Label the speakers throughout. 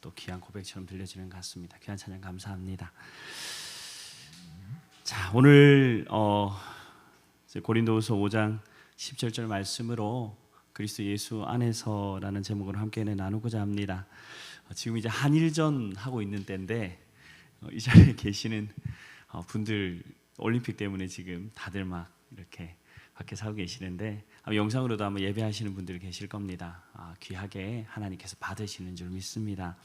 Speaker 1: 또 귀한 고백처럼 들려지는 것 같습니다. 귀한 찬양 감사합니다. 자, 오늘 고린도후서 5장 17절 말씀으로 그리스도 예수 안에서라는 제목으로 함께 나누고자 합니다. 지금 이제 한일전 하고 있는 때인데 이 자리에 계시는 분들 올림픽 때문에 지금 다들 막 이렇게 밖에 서고 계시는데 영상으로도 아마 예배하시는 분들 계실 겁니다. 귀하게 하나님께서 받으시는 줄 믿습니다.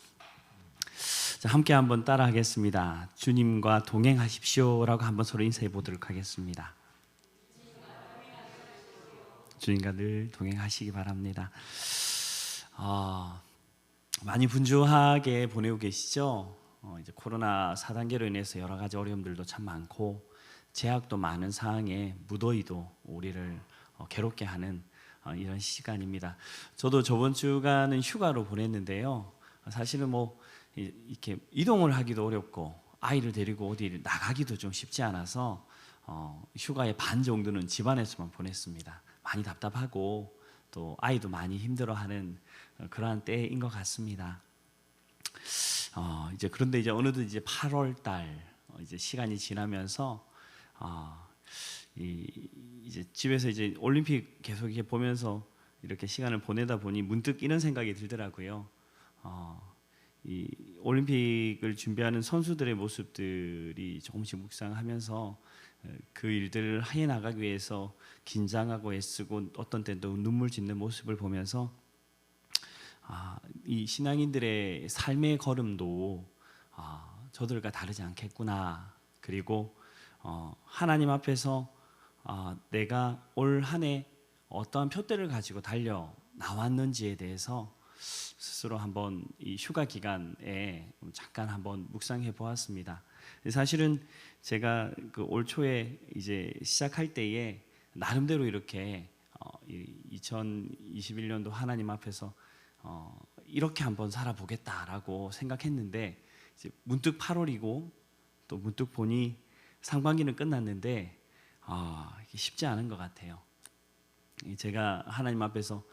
Speaker 1: 자, 함께 한번 따라하겠습니다. 주님과 동행하십시오라고 한번 서로 인사해 보도록 하겠습니다. 주님과 늘 동행하시기 바랍니다. 많이 분주하게 보내고 계시죠? 이제 코로나 4단계로 인해서 여러 가지 어려움들도 참 많고 제약도 많은 상황에 무더위도 우리를 괴롭게 하는 이런 시간입니다. 저도 저번 주간은 휴가로 보냈는데요. 사실은 뭐 이렇게 이동을 하기도 어렵고 아이를 데리고 어디 나가기도 좀 쉽지 않아서 휴가의 반 정도는 집안에서만 보냈습니다. 많이 답답하고 또 아이도 많이 힘들어하는 그러한 때인 것 같습니다. 그런데 이제 어느덧 이제 8월 달 이제 시간이 지나면서 이제 집에서 이제 올림픽 계속 이렇게 보면서 이렇게 시간을 보내다 보니 문득 이런 생각이 들더라고요. 이 올림픽을 준비하는 선수들의 모습들이 조금씩 묵상하면서 그 일들을 해 나가기 위해서 긴장하고 애쓰고 어떤 때도 눈물 짓는 모습을 보면서 이 신앙인들의 삶의 걸음도 저들과 다르지 않겠구나. 그리고 하나님 앞에서 내가 올 한 해 어떠한 표대를 가지고 달려 나왔는지에 대해서 스스로 한번 이 휴가 기간에 잠깐 한번 묵상해 보았습니다. 사실은 제가 그 올 초에 이제 시작할 때에 나름대로 이렇게 2021년도 하나님 앞에서 이렇게 한번 살아보겠다라고 생각했는데 이제 문득 8월이고 또 문득 보니 상반기는 끝났는데 이게 쉽지 않은 것 같아요. 제가 하나님 앞에서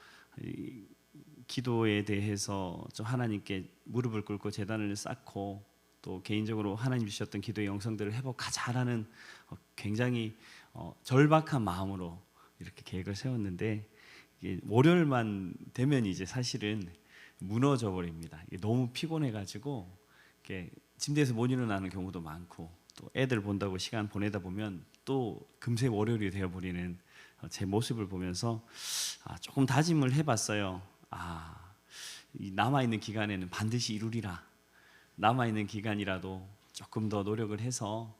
Speaker 1: 기도에 대해서 좀 하나님께 무릎을 꿇고 제단을 쌓고 또 개인적으로 하나님 주셨던 기도의 영성들을 회복하자라는 굉장히 절박한 마음으로 이렇게 계획을 세웠는데 이게 월요일만 되면 이제 사실은 무너져 버립니다. 너무 피곤해가지고 침대에서 못 일어나는 경우도 많고 또 애들 본다고 시간 보내다 보면 또 금세 월요일이 되어버리는 제 모습을 보면서 조금 다짐을 해봤어요. 이 남아있는 기간에는 반드시 이루리라. 남아있는 기간이라도 조금 더 노력을 해서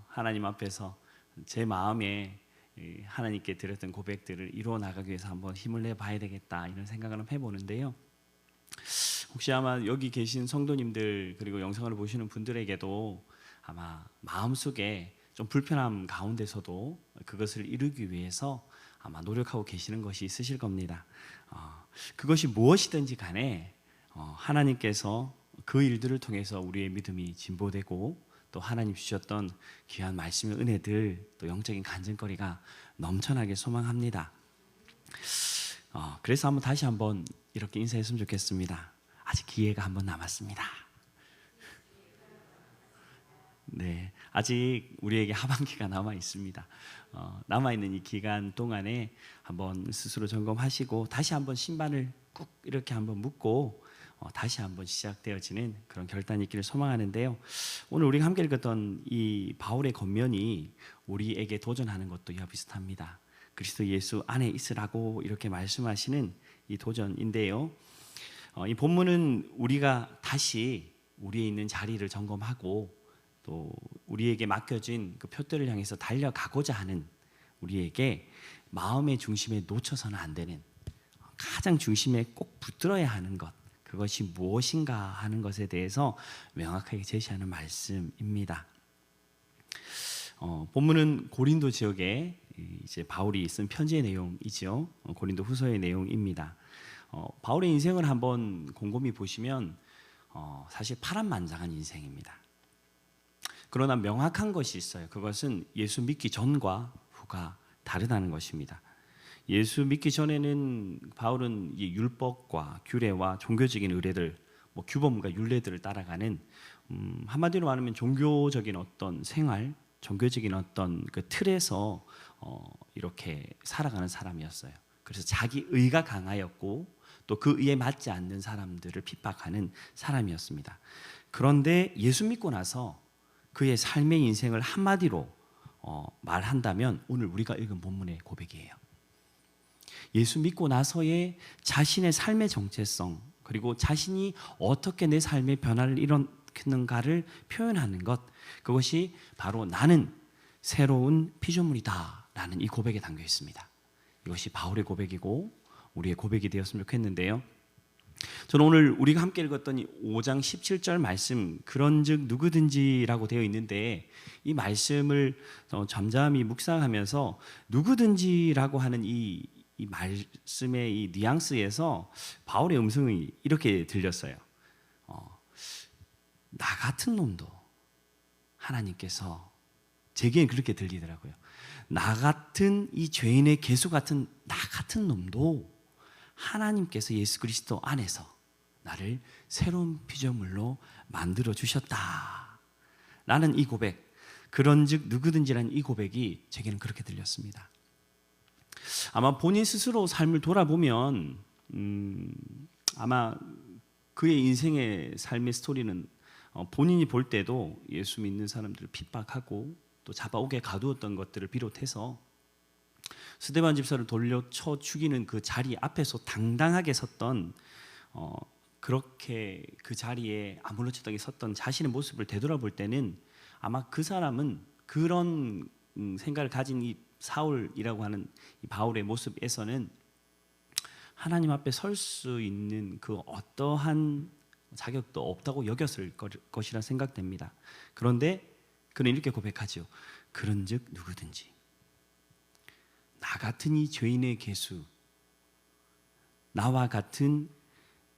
Speaker 1: 하나님 앞에서 제 마음에 하나님께 드렸던 고백들을 이루어 나가기 위해서 한번 힘을 내봐야 되겠다 이런 생각을 한번 해보는데요. 혹시 아마 여기 계신 성도님들 그리고 영상을 보시는 분들에게도 아마 마음속에 좀 불편함 가운데서도 그것을 이루기 위해서 아마 노력하고 계시는 것이 있으실 겁니다. 그것이 무엇이든지 간에 하나님께서 그 일들을 통해서 우리의 믿음이 진보되고 또 하나님 주셨던 귀한 말씀의 은혜들 또 영적인 간증거리가 넘쳐나게 소망합니다. 그래서 다시 한번 이렇게 인사했으면 좋겠습니다. 아직 기회가 한번 남았습니다. 네, 아직 우리에게 하반기가 남아 있습니다. 남아있는 이 기간 동안에 한번 스스로 점검하시고 다시 한번 신발을 꾹 이렇게 한번 묶고 다시 한번 시작되어지는 그런 결단이 있기를 소망하는데요. 오늘 우리가 함께 읽었던 이 바울의 권면이 우리에게 도전하는 것도 이와 비슷합니다. 그리스도 예수 안에 있으라고 이렇게 말씀하시는 이 도전인데요. 이 본문은 우리가 다시 우리에 있는 자리를 점검하고 또 우리에게 맡겨진 그 표대를 향해서 달려가고자 하는 우리에게 마음의 중심에 놓쳐서는 안 되는 가장 중심에 꼭 붙들어야 하는 것 그것이 무엇인가 하는 것에 대해서 명확하게 제시하는 말씀입니다. 본문은 고린도 지역에 이제 바울이 쓴 편지의 내용이죠. 고린도 후서의 내용입니다. 바울의 인생을 한번 곰곰이 보시면 사실 파란만장한 인생입니다. 그러나 명확한 것이 있어요. 그것은 예수 믿기 전과 후가 다르다는 것입니다. 예수 믿기 전에는 바울은 이 율법과 규례와 종교적인 의례들 뭐 규범과 율례들을 따라가는 한마디로 말하면 종교적인 어떤 생활, 종교적인 어떤 그 틀에서 이렇게 살아가는 사람이었어요. 그래서 자기 의가 강하였고 또 그 의에 맞지 않는 사람들을 핍박하는 사람이었습니다. 그런데 예수 믿고 나서 그의 삶의 인생을 한마디로 말한다면 오늘 우리가 읽은 본문의 고백이에요. 예수 믿고 나서의 자신의 삶의 정체성, 그리고 자신이 어떻게 내 삶의 변화를 일으켰는가를 표현하는 것, 그것이 바로 나는 새로운 피조물이다 라는 이 고백에 담겨 있습니다. 이것이 바울의 고백이고 우리의 고백이 되었으면 좋겠는데요, 저는 오늘 우리가 함께 읽었던 이 5장 17절 말씀, 그런즉 누구든지라고 되어 있는데 이 말씀을 잠잠히 묵상하면서 누구든지라고 하는 이 말씀의 이 뉘앙스에서 바울의 음성이 이렇게 들렸어요. 나 같은 놈도 하나님께서, 제게는 그렇게 들리더라고요. 나 같은 이 죄인의 개수 같은 나 같은 놈도 하나님께서 예수 그리스도 안에서 나를 새로운 피조물로 만들어 주셨다 라는 이 고백, 그런즉 누구든지라는 이 고백이 제게는 그렇게 들렸습니다. 아마 본인 스스로 삶을 돌아보면 아마 그의 인생의 삶의 스토리는 본인이 볼 때도 예수 믿는 사람들을 핍박하고 또 잡아오게 가두었던 것들을 비롯해서 스데반 집사를 돌려쳐 죽이는 그 자리 앞에서 당당하게 섰던, 그렇게 그 자리에 아무렇지도 섰던 자신의 모습을 되돌아볼 때는 아마 그 사람은 그런 생각을 가진 이 사울이라고 하는 이 바울의 모습에서는 하나님 앞에 설 수 있는 그 어떠한 자격도 없다고 여겼을 것이라 생각됩니다. 그런데 그는 이렇게 고백하죠. 그런즉 누구든지, 나 같은 이 죄인의 개수, 나와 같은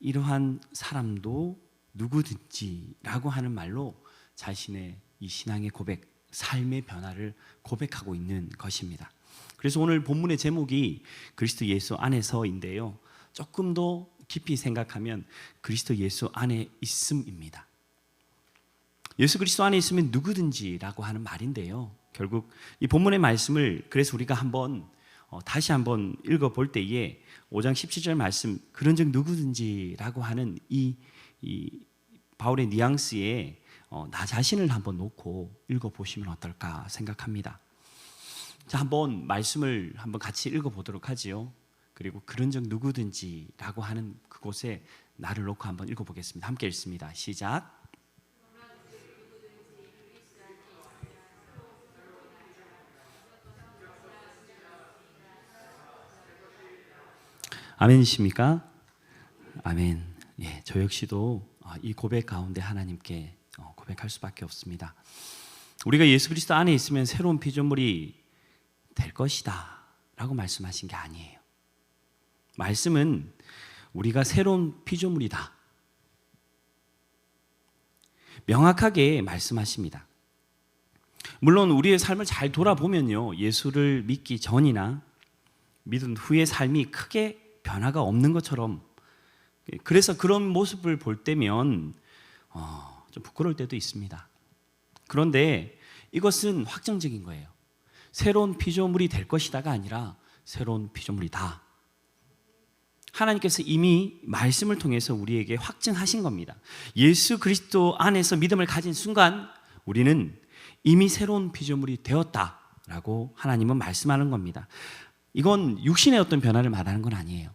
Speaker 1: 이러한 사람도 누구든지라고 하는 말로 자신의 이 신앙의 고백, 삶의 변화를 고백하고 있는 것입니다. 그래서 오늘 본문의 제목이 그리스도 예수 안에서인데요, 조금 더 깊이 생각하면 그리스도 예수 안에 있음입니다. 예수 그리스도 안에 있으면 누구든지라고 하는 말인데요, 결국 이 본문의 말씀을 그래서 우리가 다시 한번 읽어볼 때에 5장 17절 말씀, 그런즉 누구든지라고 하는 이 바울의 뉘앙스에 나 자신을 한번 놓고 읽어보시면 어떨까 생각합니다. 자, 한번 말씀을 한번 같이 읽어보도록 하지요. 그리고 그런즉 누구든지라고 하는 그곳에 나를 놓고 한번 읽어보겠습니다. 함께 읽습니다. 시작. 아멘이십니까? 아멘. 예, 저 역시도 이 고백 가운데 하나님께 고백할 수밖에 없습니다. 우리가 예수 그리스도 안에 있으면 새로운 피조물이 될 것이다 라고 말씀하신 게 아니에요. 말씀은 우리가 새로운 피조물이다, 명확하게 말씀하십니다. 물론 우리의 삶을 잘 돌아보면요, 예수를 믿기 전이나 믿은 후의 삶이 크게 변화가 없는 것처럼, 그래서 그런 모습을 볼 때면 좀 부끄러울 때도 있습니다. 그런데 이것은 확정적인 거예요. 새로운 피조물이 될 것이다가 아니라 새로운 피조물이다. 하나님께서 이미 말씀을 통해서 우리에게 확증하신 겁니다. 예수 그리스도 안에서 믿음을 가진 순간 우리는 이미 새로운 피조물이 되었다라고 하나님은 말씀하는 겁니다. 이건 육신의 어떤 변화를 말하는 건 아니에요.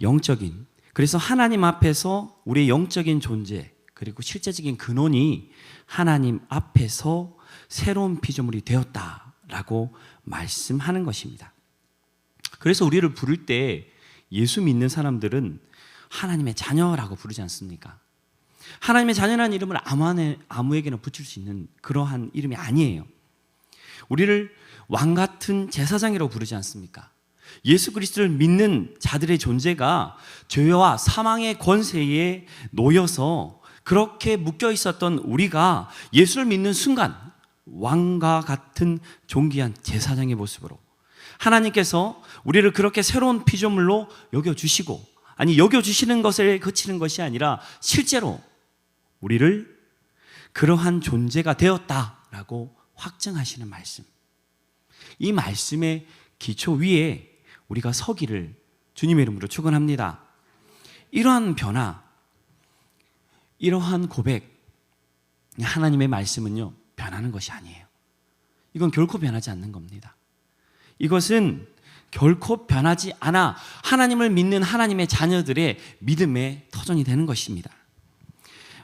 Speaker 1: 영적인, 그래서 하나님 앞에서 우리의 영적인 존재 그리고 실제적인 근원이 하나님 앞에서 새로운 피조물이 되었다라고 말씀하는 것입니다. 그래서 우리를 부를 때 예수 믿는 사람들은 하나님의 자녀라고 부르지 않습니까? 하나님의 자녀라는 이름을 아무에게나 붙일 수 있는 그러한 이름이 아니에요. 우리를 왕 같은 제사장이라고 부르지 않습니까? 예수 그리스도를 믿는 자들의 존재가 죄와 사망의 권세에 놓여서 그렇게 묶여 있었던 우리가 예수를 믿는 순간 왕과 같은 존귀한 제사장의 모습으로 하나님께서 우리를 그렇게 새로운 피조물로 여겨주시고 아니 여겨주시는 것에 그치는 것이 아니라 실제로 우리를 그러한 존재가 되었다라고 확증하시는 말씀. 이 말씀의 기초 위에 우리가 서기를 주님의 이름으로 축원합니다. 이러한 변화, 이러한 고백, 하나님의 말씀은요 변하는 것이 아니에요. 이건 결코 변하지 않는 겁니다. 이것은 결코 변하지 않아 하나님을 믿는 하나님의 자녀들의 믿음의 터전이 되는 것입니다.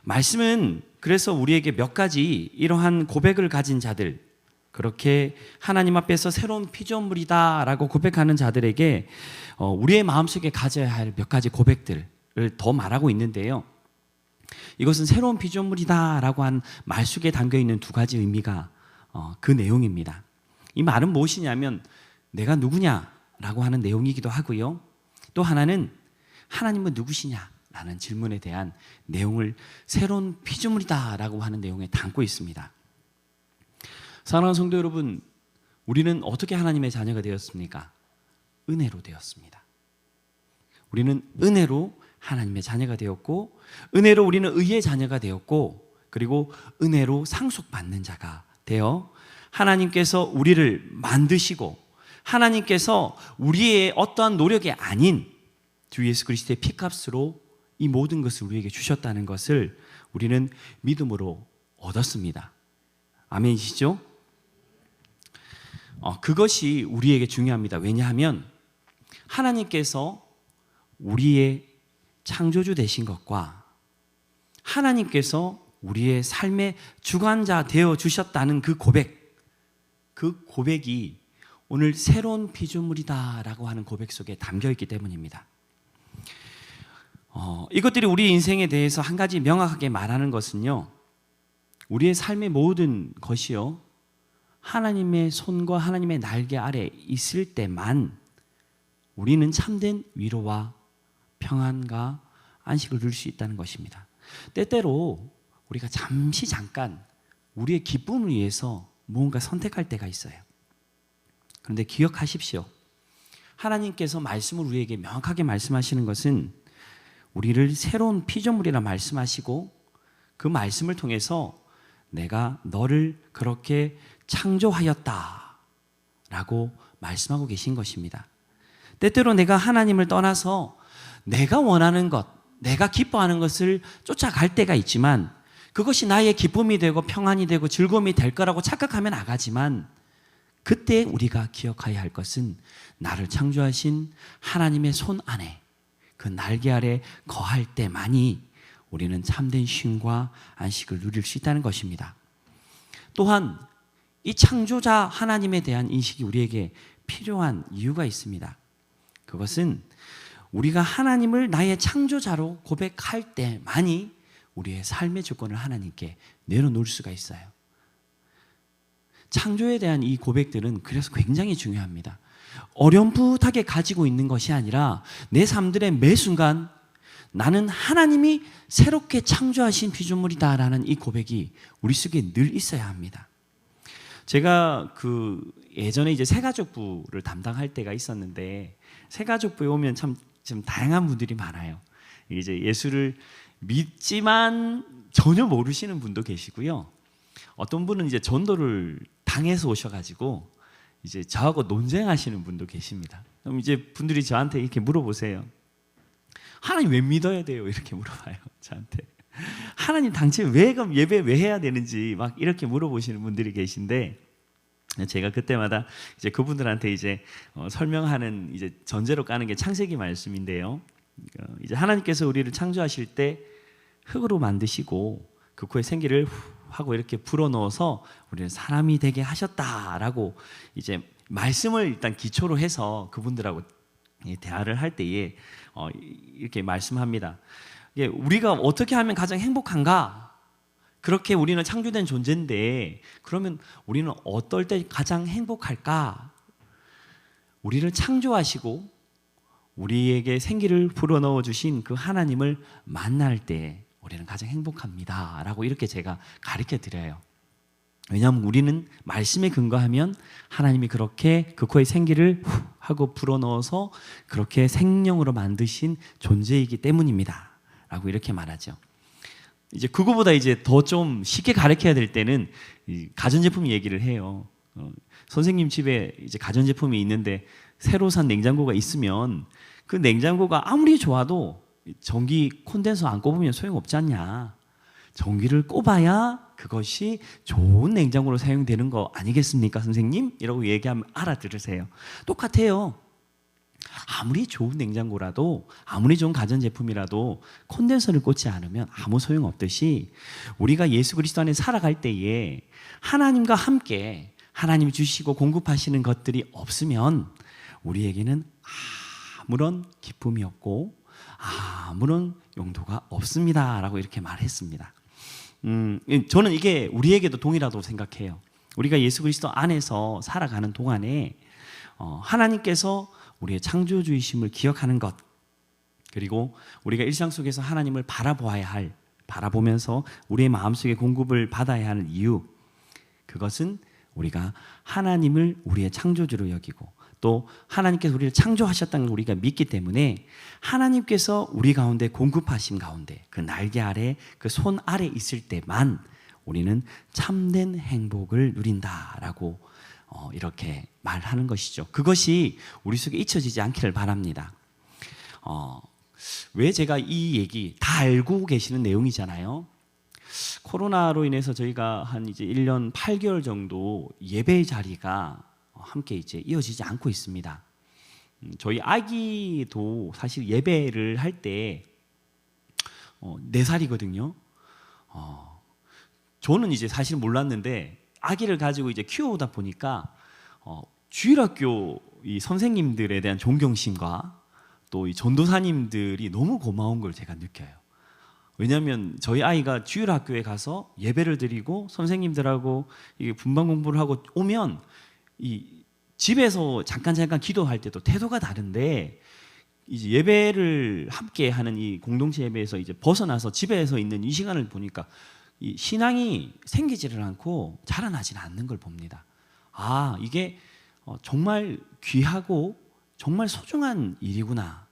Speaker 1: 말씀은 그래서 우리에게 몇 가지 이러한 고백을 가진 자들, 그렇게 하나님 앞에서 새로운 피조물이다 라고 고백하는 자들에게 우리의 마음속에 가져야 할 몇 가지 고백들을 더 말하고 있는데요, 이것은 새로운 피조물이다 라고 한 말 속에 담겨있는 두 가지 의미가 그 내용입니다. 이 말은 무엇이냐면 내가 누구냐 라고 하는 내용이기도 하고요, 또 하나는 하나님은 누구시냐 라는 질문에 대한 내용을 새로운 피조물이다 라고 하는 내용에 담고 있습니다. 사랑하는 성도 여러분, 우리는 어떻게 하나님의 자녀가 되었습니까? 은혜로 되었습니다. 우리는 은혜로 하나님의 자녀가 되었고, 은혜로 우리는 의의 자녀가 되었고, 그리고 은혜로 상속받는 자가 되어 하나님께서 우리를 만드시고 하나님께서 우리의 어떠한 노력이 아닌 주 예수 그리스도의 피값으로 이 모든 것을 우리에게 주셨다는 것을 우리는 믿음으로 얻었습니다. 아멘이시죠? 그것이 우리에게 중요합니다. 왜냐하면 하나님께서 우리의 창조주 되신 것과 하나님께서 우리의 삶의 주관자 되어 주셨다는 그 고백이 오늘 새로운 피조물이다라고 하는 고백 속에 담겨 있기 때문입니다. 이것들이 우리 인생에 대해서 한 가지 명확하게 말하는 것은요, 우리의 삶의 모든 것이요 하나님의 손과 하나님의 날개 아래 있을 때만 우리는 참된 위로와 평안과 안식을 누릴 수 있다는 것입니다. 때때로 우리가 잠깐 우리의 기쁨을 위해서 무언가 선택할 때가 있어요. 그런데 기억하십시오. 하나님께서 말씀을 우리에게 명확하게 말씀하시는 것은 우리를 새로운 피조물이라 말씀하시고, 그 말씀을 통해서 내가 너를 그렇게 창조하였다 라고 말씀하고 계신 것입니다. 때때로 내가 하나님을 떠나서 내가 원하는 것, 내가 기뻐하는 것을 쫓아갈 때가 있지만, 그것이 나의 기쁨이 되고 평안이 되고 즐거움이 될 거라고 착각하며 나가지만, 그때 우리가 기억해야 할 것은 나를 창조하신 하나님의 손 안에, 그 날개 아래 거할 때만이 우리는 참된 쉼과 안식을 누릴 수 있다는 것입니다. 또한 이 창조자 하나님에 대한 인식이 우리에게 필요한 이유가 있습니다. 그것은 우리가 하나님을 나의 창조자로 고백할 때만이 우리의 삶의 주권을 하나님께 내려놓을 수가 있어요. 창조에 대한 이 고백들은 그래서 굉장히 중요합니다. 어렴풋하게 가지고 있는 것이 아니라 내 삶들의 매 순간 나는 하나님이 새롭게 창조하신 피조물이다라는 이 고백이 우리 속에 늘 있어야 합니다. 제가 예전에 이제 새가족부를 담당할 때가 있었는데, 새가족부에 오면 참 다양한 분들이 많아요. 이제 예수를 믿지만 전혀 모르시는 분도 계시고요. 어떤 분은 이제 전도를 당해서 오셔가지고 이제 저하고 논쟁하시는 분도 계십니다. 그럼 이제 분들이 저한테 이렇게 물어보세요. 하나님 왜 믿어야 돼요? 이렇게 물어봐요, 저한테. 하나님 당최 왜 그럼 예배 왜 해야 되는지 막 이렇게 물어보시는 분들이 계신데, 제가 그때마다 이제 그분들한테 이제 설명하는 이제 전제로 까는 게 창세기 말씀인데요. 이제 하나님께서 우리를 창조하실 때 흙으로 만드시고 그 코에 생기를 하고 이렇게 불어넣어서 우리는 사람이 되게 하셨다라고 이제 말씀을 일단 기초로 해서 그분들하고 대화를 할 때에 이렇게 말씀합니다. 우리가 어떻게 하면 가장 행복한가? 그렇게 우리는 창조된 존재인데 그러면 우리는 어떨 때 가장 행복할까? 우리를 창조하시고 우리에게 생기를 불어넣어 주신 그 하나님을 만날 때 우리는 가장 행복합니다 라고 이렇게 제가 가르쳐 드려요. 왜냐하면 우리는 말씀에 근거하면 하나님이 그렇게 그 코에 생기를 후 하고 불어넣어서 그렇게 생명으로 만드신 존재이기 때문입니다 라고 이렇게 말하죠. 이제 그거보다 이제 더 좀 쉽게 가르쳐야 될 때는 이 가전제품 얘기를 해요. 선생님 집에 이제 가전제품이 있는데 새로 산 냉장고가 있으면 그 냉장고가 아무리 좋아도 전기 콘덴서 안 꼽으면 소용없지 않냐. 전기를 꼽아야 그것이 좋은 냉장고로 사용되는 거 아니겠습니까, 선생님? 이라고 얘기하면 알아들으세요. 똑같아요. 아무리 좋은 냉장고라도, 아무리 좋은 가전제품이라도 콘덴서를 꽂지 않으면 아무 소용없듯이 우리가 예수 그리스도 안에 살아갈 때에 하나님과 함께 하나님이 주시고 공급하시는 것들이 없으면 우리에게는 아무런 기쁨이 없고 아무런 용도가 없습니다 라고 이렇게 말했습니다. 저는 이게 우리에게도 동일하다고 생각해요. 우리가 예수 그리스도 안에서 살아가는 동안에 하나님께서 우리의 창조주이심을 기억하는 것, 그리고 우리가 일상 속에서 하나님을 바라보아야 할, 바라보면서 우리의 마음속에 공급을 받아야 하는 이유, 그것은 우리가 하나님을 우리의 창조주로 여기고 또 하나님께서 우리를 창조하셨다는 걸 우리가 믿기 때문에 하나님께서 우리 가운데 공급하신 가운데 그 날개 아래, 그 손 아래 있을 때만 우리는 참된 행복을 누린다라고 이렇게 말하는 것이죠. 그것이 우리 속에 잊혀지지 않기를 바랍니다. 왜 제가 이 얘기 다 알고 계시는 내용이잖아요. 코로나로 인해서 저희가 한 이제 1년 8개월 정도 예배 자리가 함께 이제 이어지지 않고 있습니다. 저희 아기도 사실 예배를 할 때 4살이거든요. 저는 이제 사실 몰랐는데 아기를 가지고 이제 키워오다 보니까 주일학교 이 선생님들에 대한 존경심과 또 이 전도사님들이 너무 고마운 걸 제가 느껴요. 왜냐하면 저희 아이가 주일학교에 가서 예배를 드리고 선생님들하고 이게 분반 공부를 하고 오면 이 집에서 잠깐 기도할 때도 태도가 다른데 이제 예배를 함께 하는 이 공동체 예배에서 이제 벗어나서 집에서 있는 이 시간을 보니까 이 신앙이 생기지를 않고 자라나지는 않는 걸 봅니다. 이게 정말 귀하고 정말 소중한 일이구나.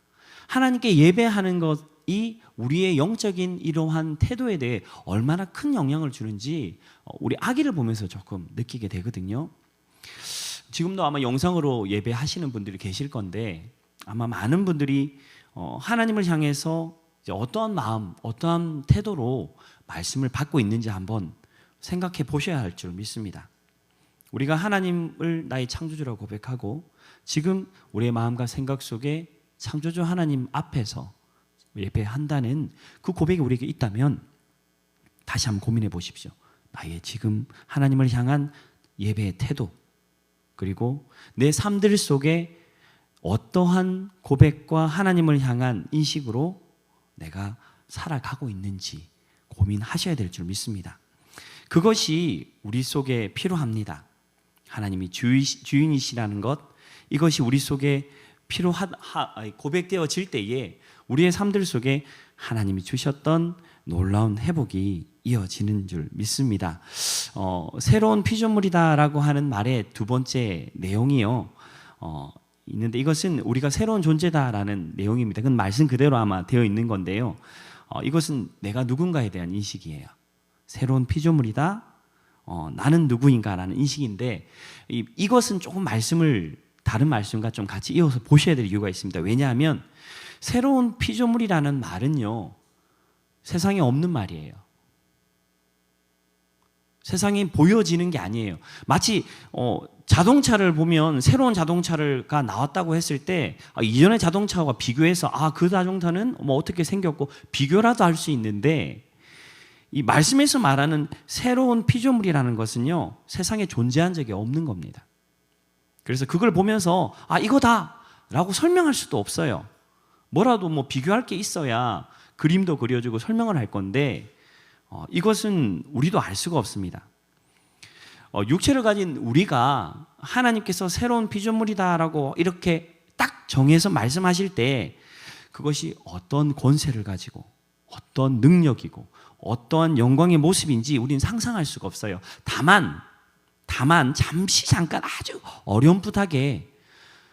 Speaker 1: 하나님께 예배하는 것이 우리의 영적인 이러한 태도에 대해 얼마나 큰 영향을 주는지 우리 아기를 보면서 조금 느끼게 되거든요. 지금도 아마 영상으로 예배하시는 분들이 계실 건데 아마 많은 분들이 하나님을 향해서 이제 어떠한 마음, 어떠한 태도로 말씀을 받고 있는지 한번 생각해 보셔야 할 줄 믿습니다. 우리가 하나님을 나의 창조주라고 고백하고 지금 우리의 마음과 생각 속에 창조주 하나님 앞에서 예배한다는 그 고백이 우리에게 있다면 다시 한번 고민해 보십시오. 나의 지금 하나님을 향한 예배의 태도, 그리고 내 삶들 속에 어떠한 고백과 하나님을 향한 인식으로 내가 살아가고 있는지 고민하셔야 될 줄 믿습니다. 그것이 우리 속에 필요합니다. 하나님이 주인이시라는 것, 이것이 우리 속에 고백되어질 때에 우리의 삶들 속에 하나님이 주셨던 놀라운 회복이 이어지는 줄 믿습니다. 새로운 피조물이다라고 하는 말의 두 번째 내용이요. 있는데 이것은 우리가 새로운 존재다라는 내용입니다. 그건 말씀 그대로 아마 되어 있는 건데요. 이것은 내가 누군가에 대한 인식이에요. 새로운 피조물이다. 나는 누구인가라는 인식인데 이것은 조금 다른 말씀과 좀 같이 이어서 보셔야 될 이유가 있습니다. 왜냐하면 새로운 피조물이라는 말은요, 세상에 없는 말이에요. 세상에 보여지는 게 아니에요. 마치 자동차를 보면 새로운 자동차가 나왔다고 했을 때 이전의 자동차와 비교해서 그 자동차는 뭐 어떻게 생겼고 비교라도 할 수 있는데 이 말씀에서 말하는 새로운 피조물이라는 것은요, 세상에 존재한 적이 없는 겁니다. 그래서 그걸 보면서 이거다라고 설명할 수도 없어요. 뭐라도 뭐 비교할 게 있어야 그림도 그려주고 설명을 할 건데 이것은 우리도 알 수가 없습니다. 육체를 가진 우리가 하나님께서 새로운 피조물이다라고 이렇게 딱 정해서 말씀하실 때 그것이 어떤 권세를 가지고 어떤 능력이고 어떠한 영광의 모습인지 우리는 상상할 수가 없어요. 다만 잠시 잠깐 아주 어렴풋하게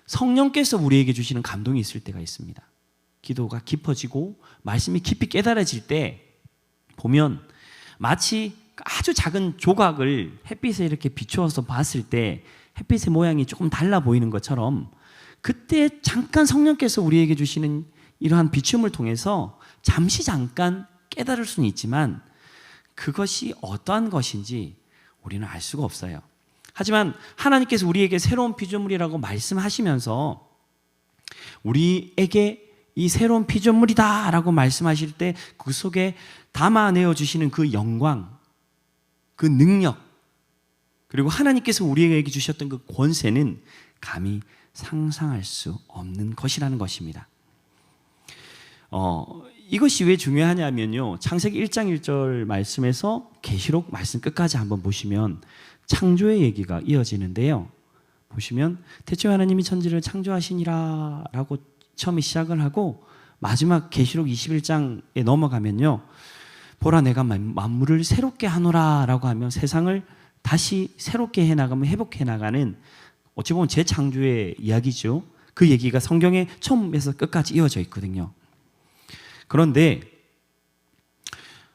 Speaker 1: 성령께서 우리에게 주시는 감동이 있을 때가 있습니다. 기도가 깊어지고 말씀이 깊이 깨달아질 때 보면 마치 아주 작은 조각을 햇빛에 이렇게 비추어서 봤을 때 햇빛의 모양이 조금 달라 보이는 것처럼 그때 잠깐 성령께서 우리에게 주시는 이러한 비춤을 통해서 잠시 잠깐 깨달을 수는 있지만 그것이 어떠한 것인지 우리는 알 수가 없어요. 하지만 하나님께서 우리에게 새로운 피조물이라고 말씀하시면서 우리에게 이 새로운 피조물이다 라고 말씀하실 때 그 속에 담아내어 주시는 그 영광, 그 능력, 그리고 하나님께서 우리에게 주셨던 그 권세는 감히 상상할 수 없는 것이라는 것입니다. 이것이 왜 중요하냐면요, 창세기 1장 1절 말씀에서 계시록 말씀 끝까지 한번 보시면 창조의 얘기가 이어지는데요. 보시면 태초에 하나님이 천지를 창조하시니라 라고 처음에 시작을 하고 마지막 계시록 21장에 넘어가면요, 보라 내가 만물을 새롭게 하노라 라고 하며 세상을 다시 새롭게 해나가면 회복해 나가는 어찌 보면 재창조의 이야기죠. 그 얘기가 성경의 처음에서 끝까지 이어져 있거든요. 그런데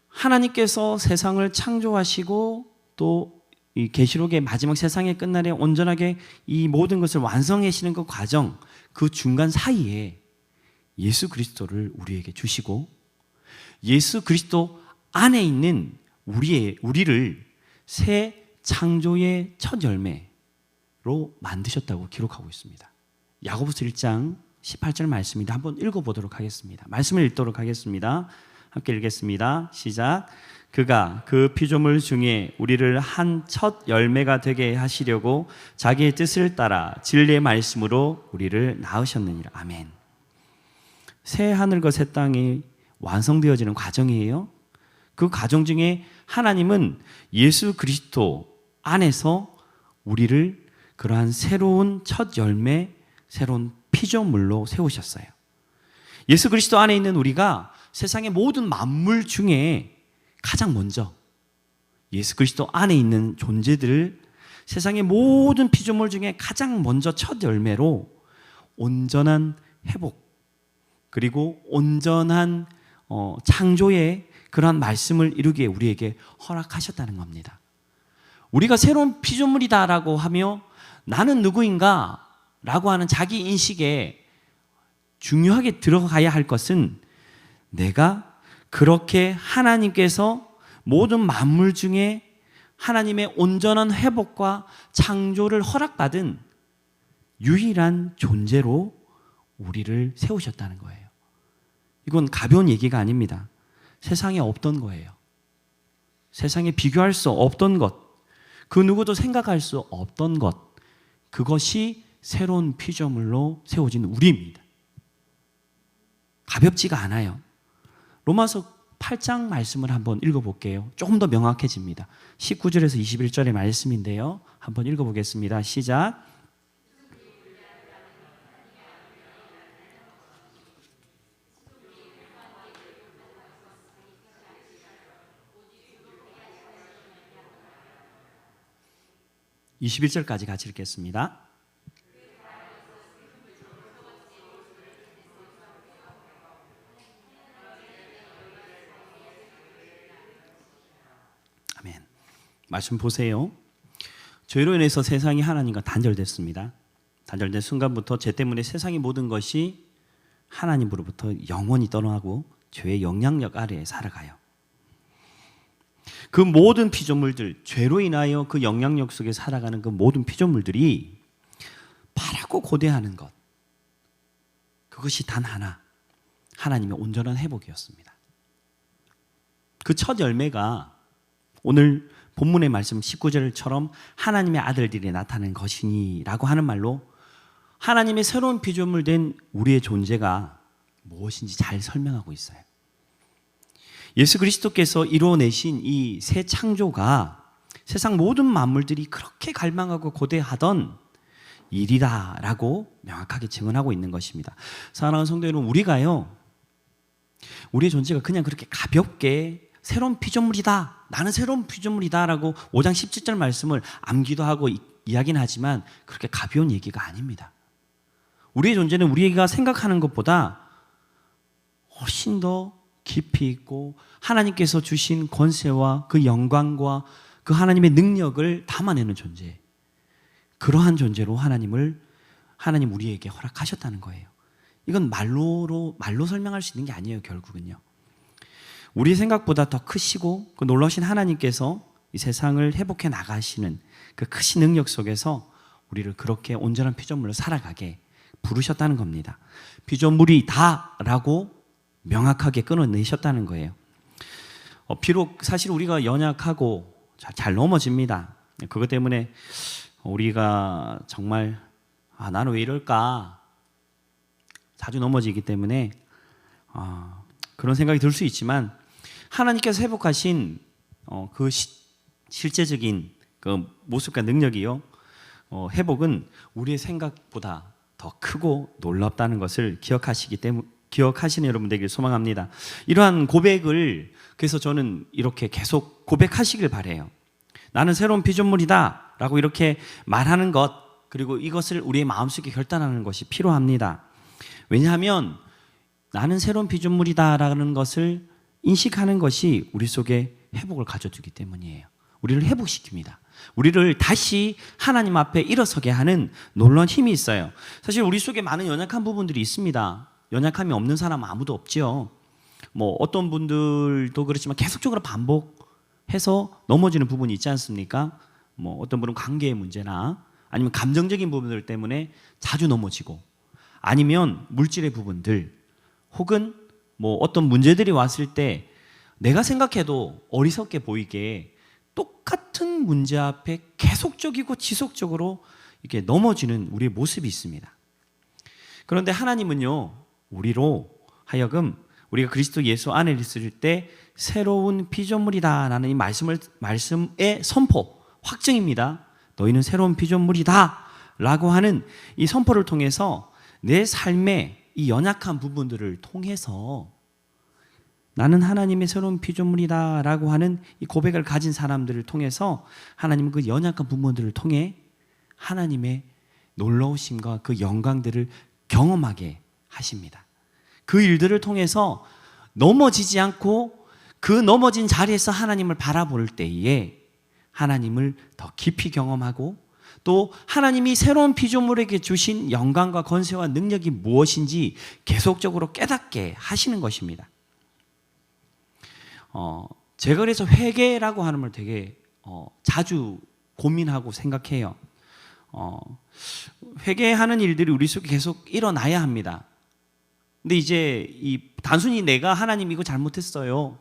Speaker 1: 하나님께서 세상을 창조하시고 또 이 계시록의 마지막 세상의 끝날에 온전하게 이 모든 것을 완성하시는 그 과정, 그 중간 사이에 예수 그리스도를 우리에게 주시고 예수 그리스도 안에 있는 우리를 새 창조의 첫 열매로 만드셨다고 기록하고 있습니다. 야고보서 1장 18절 말씀입니다. 한번 읽어보도록 하겠습니다. 말씀을 읽도록 하겠습니다. 함께 읽겠습니다. 시작. 그가 그 피조물 중에 우리를 한 첫 열매가 되게 하시려고 자기의 뜻을 따라 진리의 말씀으로 우리를 낳으셨느니라. 아멘. 새 하늘과 새 땅이 완성되어지는 과정이에요. 그 과정 중에 하나님은 예수 그리스도 안에서 우리를 그러한 새로운 첫 열매, 새로운 피조물로 세우셨어요. 예수 그리스도 안에 있는 우리가 세상의 모든 만물 중에 가장 먼저 예수 그리스도 안에 있는 존재들을 세상의 모든 피조물 중에 가장 먼저 첫 열매로 온전한 회복 그리고 온전한 창조의 그러한 말씀을 이루기에 우리에게 허락하셨다는 겁니다. 우리가 새로운 피조물이다라고 하며 나는 누구인가 라고 하는 자기 인식에 중요하게 들어가야 할 것은 내가 그렇게 하나님께서 모든 만물 중에 하나님의 온전한 회복과 창조를 허락받은 유일한 존재로 우리를 세우셨다는 거예요. 이건 가벼운 얘기가 아닙니다. 세상에 없던 거예요. 세상에 비교할 수 없던 것, 그 누구도 생각할 수 없던 것, 그것이 새로운 피조물로 세워진 우리입니다. 가볍지가 않아요. 로마서 8장 말씀을 한번 읽어볼게요. 조금 더 명확해집니다. 19절에서 21절의 말씀인데요. 한번 읽어보겠습니다. 시작. (21절까지) 같이 읽겠습니다. 아멘. 말씀 보세요. 죄로 인해서 세상이 하나님과 단절됐습니다. 단절된 순간부터 죄 때문에 세상의 모든 것이 하나님으로부터 영원히 떠나고 죄의 영향력 아래에 살아가요. 그 모든 피조물들, 죄로 인하여 그 영향력 속에 살아가는 그 모든 피조물들이 바라고 고대하는 것, 그것이 단 하나, 하나님의 온전한 회복이었습니다. 그 첫 열매가 오늘 본문의 말씀 19절처럼 하나님의 아들들이 나타낸 것이니 라고 하는 말로 하나님의 새로운 피조물 된 우리의 존재가 무엇인지 잘 설명하고 있어요. 예수 그리스도께서 이루어내신 이 새 창조가 세상 모든 만물들이 그렇게 갈망하고 고대하던 일이다라고 명확하게 증언하고 있는 것입니다. 사랑하는 성도 여러분, 우리가요, 우리의 존재가 그냥 그렇게 가볍게 새로운 피조물이다, 나는 새로운 피조물이다라고 5장 17절 말씀을 암기도 하고 이야기는 하지만 그렇게 가벼운 얘기가 아닙니다. 우리의 존재는 우리가 생각하는 것보다 훨씬 더 깊이 있고 하나님께서 주신 권세와 그 영광과 그 하나님의 능력을 담아내는 존재, 그러한 존재로 하나님 우리에게 허락하셨다는 거예요. 이건 말로 설명할 수 있는 게 아니에요. 결국은요, 우리 생각보다 더 크시고 그 놀라우신 하나님께서 이 세상을 회복해 나가시는 그 크신 능력 속에서 우리를 그렇게 온전한 피조물로 살아가게 부르셨다는 겁니다. 피조물이다라고 명확하게 끊어내셨다는 거예요. 비록 사실 우리가 연약하고 잘 넘어집니다. 그것 때문에 우리가 정말 나는 왜 이럴까 자주 넘어지기 때문에 그런 생각이 들 수 있지만, 하나님께서 회복하신 그 실제적인 그 모습과 능력이요, 회복은 우리의 생각보다 더 크고 놀랍다는 것을 기억하시는 여러분 되길 소망합니다. 이러한 고백을 그래서 저는 이렇게 계속 고백하시길 바라요. 나는 새로운 피조물이다 라고 이렇게 말하는 것, 그리고 이것을 우리의 마음속에 결단하는 것이 필요합니다. 왜냐하면 나는 새로운 피조물이다 라는 것을 인식하는 것이 우리 속에 회복을 가져주기 때문이에요. 우리를 회복시킵니다. 우리를 다시 하나님 앞에 일어서게 하는 놀라운 힘이 있어요. 사실 우리 속에 많은 연약한 부분들이 있습니다. 연약함이 없는 사람은 아무도 없지요. 어떤 분들도 그렇지만 계속적으로 반복해서 넘어지는 부분이 있지 않습니까? 어떤 분은 관계의 문제나 아니면 감정적인 부분들 때문에 자주 넘어지고, 아니면 물질의 부분들, 혹은 어떤 문제들이 왔을 때 내가 생각해도 어리석게 보이게 똑같은 문제 앞에 계속적이고 지속적으로 이렇게 넘어지는 우리의 모습이 있습니다. 그런데 하나님은요, 우리로 하여금 우리가 그리스도 예수 안에 있을 때 새로운 피조물이다라는 이 말씀의 선포, 확증입니다. 너희는 새로운 피조물이다 라고 하는 이 선포를 통해서 내 삶의 이 연약한 부분들을 통해서 나는 하나님의 새로운 피조물이다 라고 하는 이 고백을 가진 사람들을 통해서 하나님은 그 연약한 부분들을 통해 하나님의 놀라우심과 그 영광들을 경험하게 하십니다. 그 일들을 통해서 넘어지지 않고 그 넘어진 자리에서 하나님을 바라볼 때에 하나님을 더 깊이 경험하고, 또 하나님이 새로운 피조물에게 주신 영광과 권세와 능력이 무엇인지 계속적으로 깨닫게 하시는 것입니다. 제가 그래서 회개라고 하는 걸 되게 자주 고민하고 생각해요. 회개하는 일들이 우리 속에 계속 일어나야 합니다. 근데 이제 단순히 내가 하나님 이거 잘못했어요,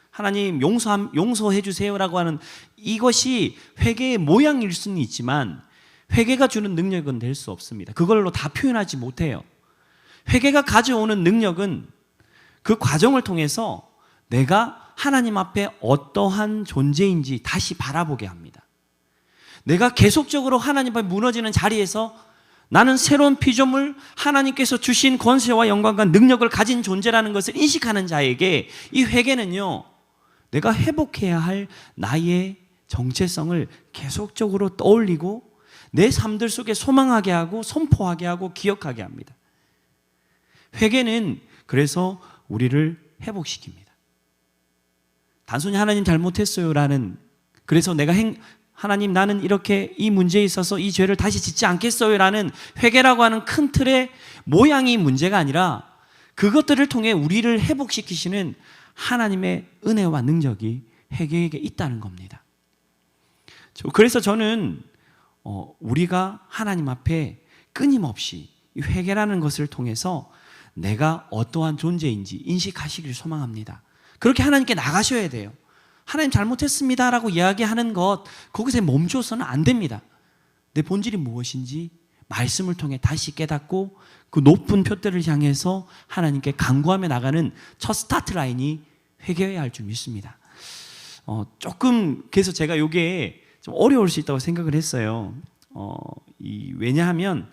Speaker 1: 하나님 용서해 주세요라고 하는 이것이 회개의 모양일 수는 있지만 회개가 주는 능력은 될 수 없습니다. 그걸로 다 표현하지 못해요. 회개가 가져오는 능력은 그 과정을 통해서 내가 하나님 앞에 어떠한 존재인지 다시 바라보게 합니다. 내가 계속적으로 하나님 앞에 무너지는 자리에서 나는 새로운 피조물, 하나님께서 주신 권세와 영광과 능력을 가진 존재라는 것을 인식하는 자에게 이 회개는요, 내가 회복해야 할 나의 정체성을 계속적으로 떠올리고 내 삶들 속에 소망하게 하고 선포하게 하고 기억하게 합니다. 회개는 그래서 우리를 회복시킵니다. 단순히 하나님 잘못했어요라는, 그래서 내가 하나님 나는 이렇게 이 문제에 있어서 이 죄를 다시 짓지 않겠어요라는 회개라고 하는 큰 틀의 모양이 문제가 아니라 그것들을 통해 우리를 회복시키시는 하나님의 은혜와 능력이 회개에게 있다는 겁니다. 그래서 저는 우리가 하나님 앞에 끊임없이 이 회개라는 것을 통해서 내가 어떠한 존재인지 인식하시기를 소망합니다. 그렇게 하나님께 나가셔야 돼요. 하나님 잘못했습니다라고 이야기하는 것, 거기서 멈춰서는 안 됩니다. 내 본질이 무엇인지 말씀을 통해 다시 깨닫고 그 높은 표대를 향해서 하나님께 간구하며 나가는 첫 스타트 라인이 회개해야 할 줄 믿습니다. 조금 그래서 제가 이게 좀 어려울 수 있다고 생각을 했어요. 왜냐하면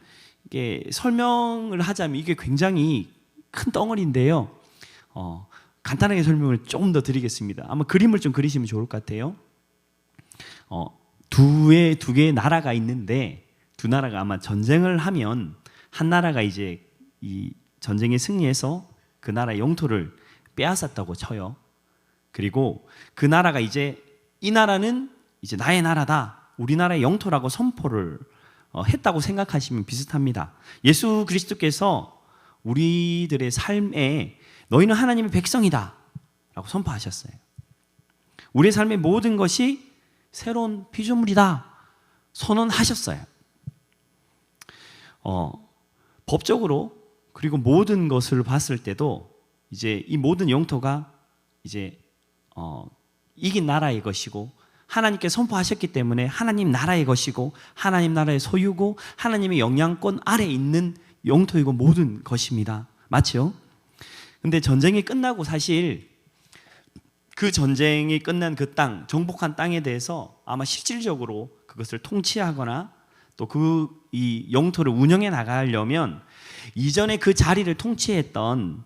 Speaker 1: 이게 설명을 하자면 이게 굉장히 큰 덩어리인데요. 간단하게 설명을 좀 더 드리겠습니다. 아마 그림을 좀 그리시면 좋을 것 같아요. 두 개의 나라가 있는데 두 나라가 아마 전쟁을 하면 한 나라가 이제 이 전쟁에 승리해서 그 나라의 영토를 빼앗았다고 쳐요. 그리고 그 나라가 이제 이 나라는 이제 나의 나라다, 우리나라의 영토라고 선포를 했다고 생각하시면 비슷합니다. 예수 그리스도께서 우리들의 삶에 너희는 하나님의 백성이다 라고 선포하셨어요. 우리의 삶의 모든 것이 새로운 피조물이다 선언하셨어요. 법적으로 그리고 모든 것을 봤을 때도 이제 이 모든 영토가 이제 이긴 나라의 것이고 하나님께 선포하셨기 때문에 하나님 나라의 것이고 하나님 나라의 소유고 하나님의 영향권 아래에 있는 영토이고 모든 것입니다. 맞죠? 근데 전쟁이 끝나고 사실 그 전쟁이 끝난 그 땅, 정복한 땅에 대해서 아마 실질적으로 그것을 통치하거나 또 이 영토를 운영해 나가려면 이전에 그 자리를 통치했던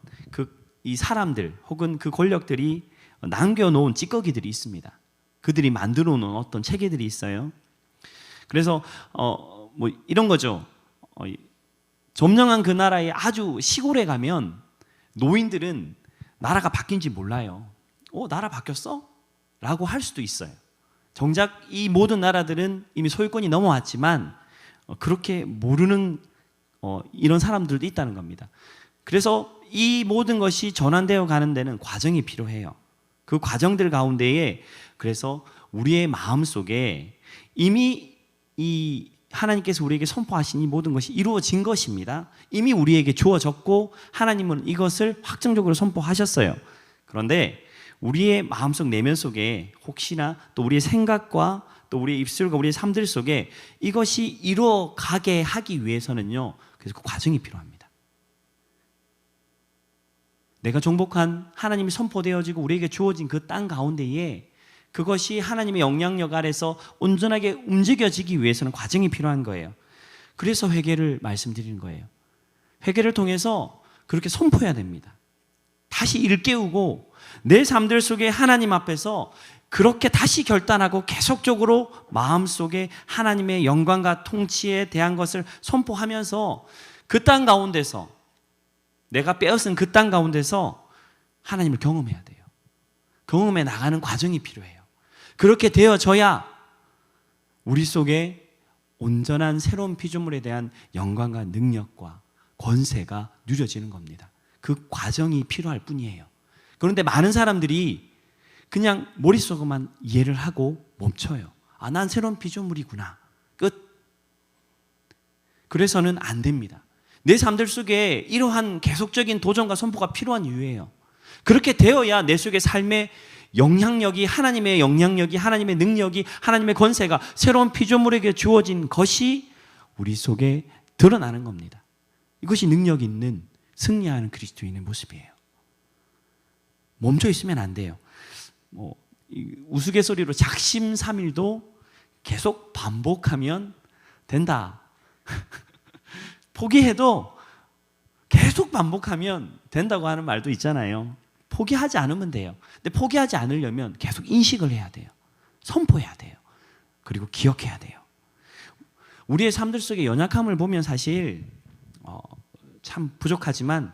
Speaker 1: 이 사람들 혹은 그 권력들이 남겨놓은 찌꺼기들이 있습니다. 그들이 만들어 놓은 어떤 체계들이 있어요. 그래서 뭐 이런 거죠. 점령한 그 나라의 아주 시골에 가면 노인들은 나라가 바뀐지 몰라요. 나라 바뀌었어? 라고 할 수도 있어요. 정작 이 모든 나라들은 이미 소유권이 넘어왔지만 그렇게 모르는 이런 사람들도 있다는 겁니다. 그래서 이 모든 것이 전환되어 가는 데는 과정이 필요해요. 그 과정들 가운데에 그래서 우리의 마음속에 이미 이 하나님께서 우리에게 선포하신 이 모든 것이 이루어진 것입니다. 이미 우리에게 주어졌고 하나님은 이것을 확정적으로 선포하셨어요. 그런데 우리의 마음속 내면 속에 혹시나 또 우리의 생각과 또 우리의 입술과 우리의 삶들 속에 이것이 이루어가게 하기 위해서는요, 그래서 그 과정이 필요합니다. 내가 정복한 하나님이 선포되어지고 우리에게 주어진 그 땅 가운데에 그것이 하나님의 영향력 아래서 온전하게 움직여지기 위해서는 과정이 필요한 거예요. 그래서 회개를 말씀드리는 거예요. 회개를 통해서 그렇게 선포해야 됩니다. 다시 일깨우고 내 삶들 속에 하나님 앞에서 그렇게 다시 결단하고 계속적으로 마음속에 하나님의 영광과 통치에 대한 것을 선포하면서 그 땅 가운데서 내가 빼앗은 그 땅 가운데서 하나님을 경험해야 돼요. 경험해 나가는 과정이 필요해요. 그렇게 되어져야 우리 속에 온전한 새로운 피조물에 대한 영광과 능력과 권세가 누려지는 겁니다. 그 과정이 필요할 뿐이에요. 그런데 많은 사람들이 그냥 머릿속에만 이해를 하고 멈춰요. 난 새로운 피조물이구나. 끝. 그래서는 안 됩니다. 내 삶들 속에 이러한 계속적인 도전과 선포가 필요한 이유예요. 그렇게 되어야 내 속의 삶의 영향력이 하나님의 영향력이 하나님의 능력이 하나님의 권세가 새로운 피조물에게 주어진 것이 우리 속에 드러나는 겁니다. 이것이 능력 있는 승리하는 그리스도인의 모습이에요. 멈춰 있으면 안 돼요. 우스갯소리로 작심삼일도 계속 반복하면 된다. 포기해도 계속 반복하면 된다고 하는 말도 있잖아요. 포기하지 않으면 돼요. 근데 포기하지 않으려면 계속 인식을 해야 돼요. 선포해야 돼요. 그리고 기억해야 돼요. 우리의 삶들 속에 연약함을 보면 사실 참 부족하지만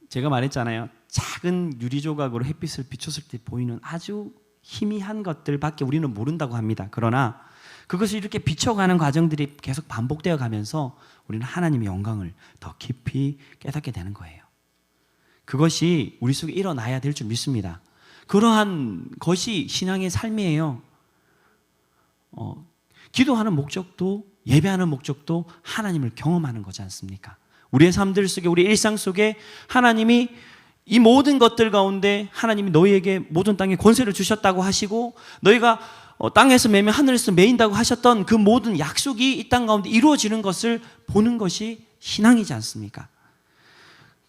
Speaker 1: 제가 말했잖아요. 작은 유리 조각으로 햇빛을 비췄을 때 보이는 아주 희미한 것들밖에 우리는 모른다고 합니다. 그러나 그것을 이렇게 비춰가는 과정들이 계속 반복되어 가면서 우리는 하나님의 영광을 더 깊이 깨닫게 되는 거예요. 그것이 우리 속에 일어나야 될 줄 믿습니다. 그러한 것이 신앙의 삶이에요. 기도하는 목적도 예배하는 목적도 하나님을 경험하는 거지 않습니까? 우리의 삶들 속에 우리 일상 속에 하나님이 이 모든 것들 가운데 하나님이 너희에게 모든 땅에 권세를 주셨다고 하시고 너희가 땅에서 매면 하늘에서 매인다고 하셨던 그 모든 약속이 이 땅 가운데 이루어지는 것을 보는 것이 신앙이지 않습니까?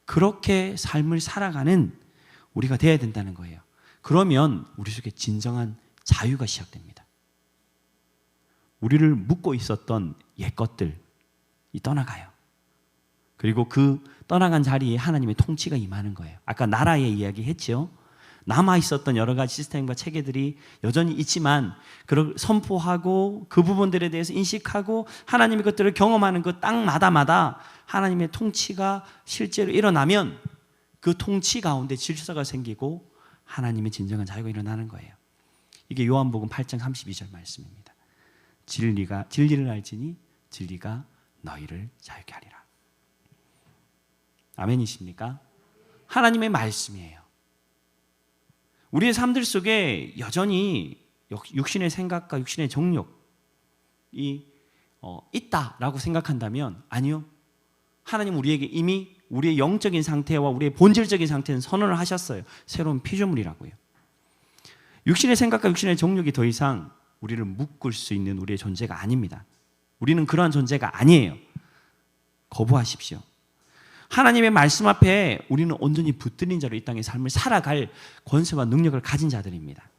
Speaker 1: 그렇게 삶을 살아가는 우리가 되어야 된다는 거예요. 그러면 우리 속에 진정한 자유가 시작됩니다. 우리를 묶고 있었던 옛 것들이 떠나가요. 그리고 그 떠나간 자리에 하나님의 통치가 임하는 거예요. 아까 나라의 이야기 했죠. 남아 있었던 여러 가지 시스템과 체계들이 여전히 있지만 그걸 선포하고 그 부분들에 대해서 인식하고 하나님의 것들을 경험하는 그 땅마다마다 하나님의 통치가 실제로 일어나면 그 통치 가운데 질서가 생기고 하나님의 진정한 자유가 일어나는 거예요. 이게 요한복음 8장 32절 말씀입니다. 진리를 알지니 진리가 너희를 자유케 하리라. 아멘이십니까? 하나님의 말씀이에요. 우리의 삶들 속에 여전히 육신의 생각과 육신의 정욕이 있다라고 생각한다면 아니요. 하나님 우리에게 이미 우리의 영적인 상태와 우리의 본질적인 상태는 선언을 하셨어요. 새로운 피조물이라고요. 육신의 생각과 육신의 정욕이 더 이상 우리를 묶을 수 있는 우리의 존재가 아닙니다. 우리는 그러한 존재가 아니에요. 거부하십시오. 하나님의 말씀 앞에 우리는 온전히 붙들린 자로 이 땅의 삶을 살아갈 권세와 능력을 가진 자들입니다.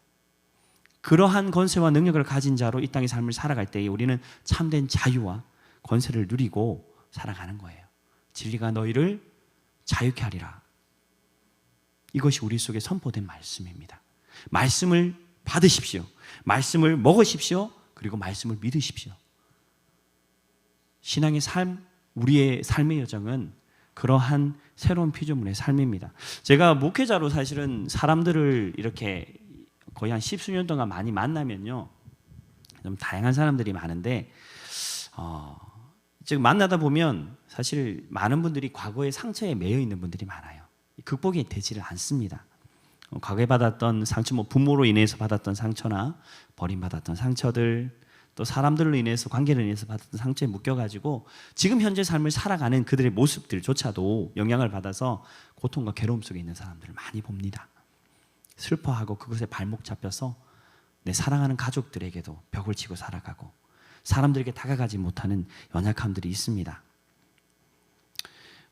Speaker 1: 그러한 권세와 능력을 가진 자로 이 땅의 삶을 살아갈 때에 우리는 참된 자유와 권세를 누리고 살아가는 거예요. 진리가 너희를 자유케 하리라. 이것이 우리 속에 선포된 말씀입니다. 말씀을 받으십시오. 말씀을 먹으십시오. 그리고 말씀을 믿으십시오. 신앙의 삶, 우리의 삶의 여정은 그러한 새로운 피조물의 삶입니다. 제가 목회자로 사실은 사람들을 이렇게 거의 한 10수년 동안 많이 만나면요, 좀 다양한 사람들이 많은데 즉 만나다 보면 사실 많은 분들이 과거의 상처에 매여 있는 분들이 많아요. 극복이 되지를 않습니다. 과거에 받았던 상처, 부모로 인해서 받았던 상처나 버림받았던 상처들, 또 사람들로 인해서 관계로 인해서 받았던 상처에 묶여가지고 지금 현재 삶을 살아가는 그들의 모습들조차도 영향을 받아서 고통과 괴로움 속에 있는 사람들을 많이 봅니다. 슬퍼하고 그것에 발목 잡혀서 내 사랑하는 가족들에게도 벽을 치고 살아가고 사람들에게 다가가지 못하는 연약함들이 있습니다.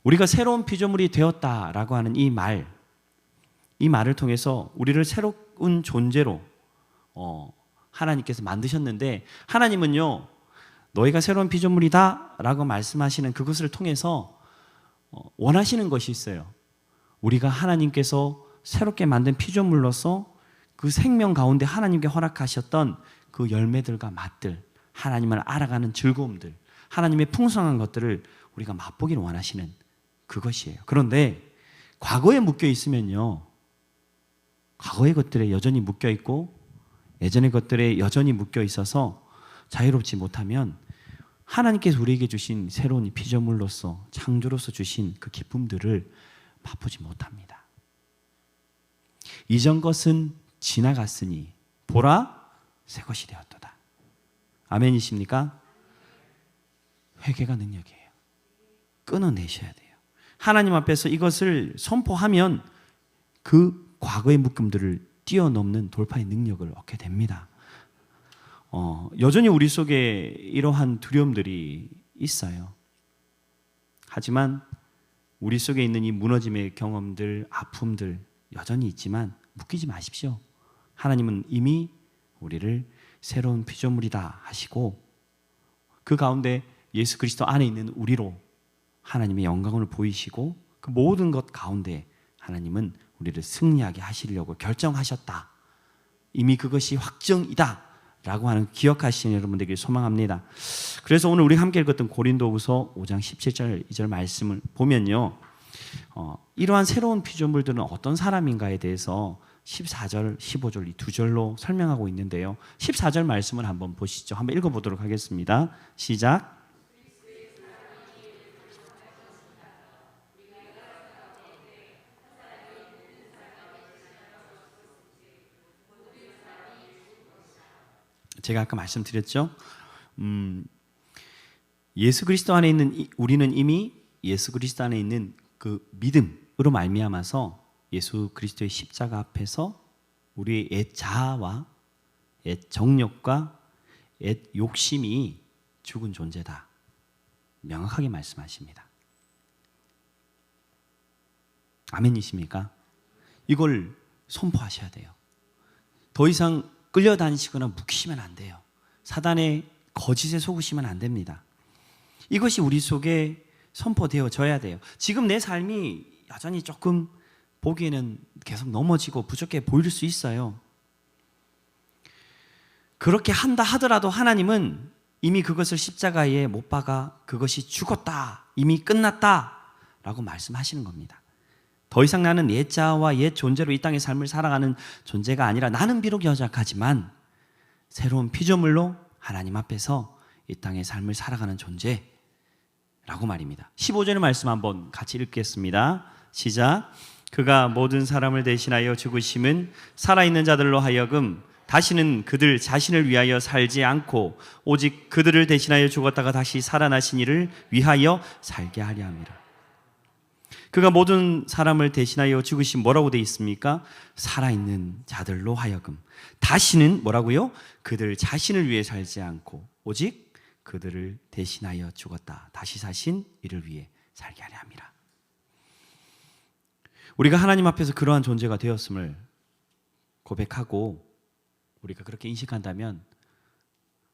Speaker 1: 우리가 새로운 피조물이 되었다라고 하는 이 말을 통해서 우리를 새로운 존재로 하나님께서 만드셨는데, 하나님은요 너희가 새로운 피조물이다 라고 말씀하시는 그것을 통해서 원하시는 것이 있어요. 우리가 하나님께서 새롭게 만든 피조물로서 그 생명 가운데 하나님께 허락하셨던 그 열매들과 맛들, 하나님을 알아가는 즐거움들, 하나님의 풍성한 것들을 우리가 맛보기를 원하시는 그것이에요. 그런데 과거에 묶여 있으면요, 과거의 것들에 여전히 묶여 있고 예전의 것들에 여전히 묶여 있어서 자유롭지 못하면 하나님께서 우리에게 주신 새로운 피조물로서 창조로서 주신 그 기쁨들을 맛보지 못합니다. 이전 것은 지나갔으니 보라 새 것이 되었도다. 아멘이십니까? 회개가 능력이에요. 끊어내셔야 돼요. 하나님 앞에서 이것을 선포하면 그 과거의 묶음들을 뛰어넘는 돌파의 능력을 얻게 됩니다. 여전히 우리 속에 이러한 두려움들이 있어요. 하지만 우리 속에 있는 이 무너짐의 경험들, 아픔들 여전히 있지만 묶이지 마십시오. 하나님은 이미 우리를 새로운 피조물이다 하시고 그 가운데 예수 그리스도 안에 있는 우리로 하나님의 영광을 보이시고 그 모든 것 가운데 하나님은 우리를 승리하게 하시려고 결정하셨다. 이미 그것이 확정이다 라고 하는 기억하시는 여러분들에게 소망합니다. 그래서 오늘 우리 함께 읽었던 고린도후서 5장 17절 2절 말씀을 보면요, 이러한 새로운 피조물들은 어떤 사람인가에 대해서 14절, 15절 이 두 절로 설명하고 있는데요, 14절 말씀을 한번 보시죠. 한번 읽어보도록 하겠습니다. 시작. 제가 아까 말씀드렸죠. 예수 그리스도 안에 있는 우리는 이미 예수 그리스도 안에 있는 그 믿음으로 말미암아서 예수 그리스도의 십자가 앞에서 우리의 옛 자아와 옛 정욕과 옛 욕심이 죽은 존재다. 명확하게 말씀하십니다. 아멘이십니까? 이걸 선포하셔야 돼요. 더 이상 끌려다니시거나 묵히시면 안 돼요. 사단의 거짓에 속으시면 안 됩니다. 이것이 우리 속에 선포되어져야 돼요. 지금 내 삶이 여전히 조금 보기에는 계속 넘어지고 부족해 보일 수 있어요. 그렇게 한다 하더라도 하나님은 이미 그것을 십자가에 못 박아 그것이 죽었다, 이미 끝났다 라고 말씀하시는 겁니다. 더 이상 나는 옛자와 옛 존재로 이 땅의 삶을 살아가는 존재가 아니라 나는 비록 연약하지만 새로운 피조물로 하나님 앞에서 이 땅의 삶을 살아가는 존재라고 말입니다. 15절의 말씀 한번 같이 읽겠습니다. 시작. 그가 모든 사람을 대신하여 죽으심은 살아있는 자들로 하여금 다시는 그들 자신을 위하여 살지 않고 오직 그들을 대신하여 죽었다가 다시 살아나신 이를 위하여 살게 하려 함이라. 그가 모든 사람을 대신하여 죽으심 뭐라고 되어 있습니까? 살아있는 자들로 하여금 다시는 뭐라고요? 그들 자신을 위해 살지 않고 오직 그들을 대신하여 죽었다 다시 사신 이를 위해 살게 하려 함이라. 우리가 하나님 앞에서 그러한 존재가 되었음을 고백하고 우리가 그렇게 인식한다면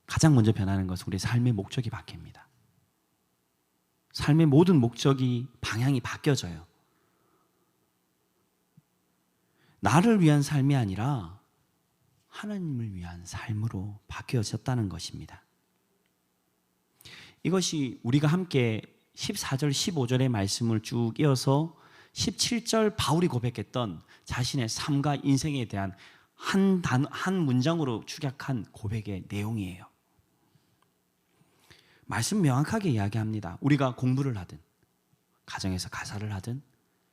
Speaker 1: 가장 먼저 변하는 것은 우리의 삶의 목적이 바뀝니다. 삶의 모든 목적이, 방향이 바뀌어져요. 나를 위한 삶이 아니라 하나님을 위한 삶으로 바뀌어졌다는 것입니다. 이것이 우리가 함께 14절, 15절의 말씀을 쭉 이어서 17절 바울이 고백했던 자신의 삶과 인생에 대한 한 문장으로 축약한 고백의 내용이에요. 말씀 명확하게 이야기합니다. 우리가 공부를 하든 가정에서 가사를 하든